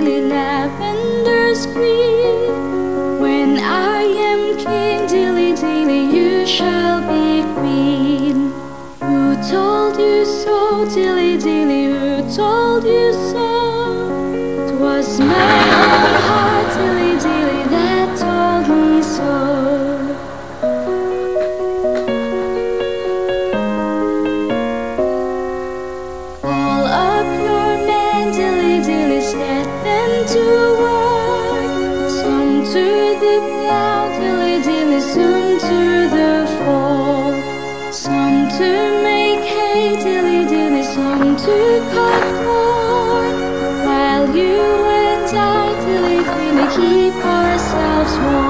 dilly, lavender's green. When I am king, dilly, dilly, you shall be queen. Who told you so, dilly, dilly, who told you so? 'Twas my own heart, dilly, dilly, that told me so. Call up your men, dilly, dilly, set them to work. Some to the plow, dilly, dilly, soon to the fork. Some to make hay, dilly, dilly, some to cut corn. While you and I, dilly, dilly, keep ourselves warm.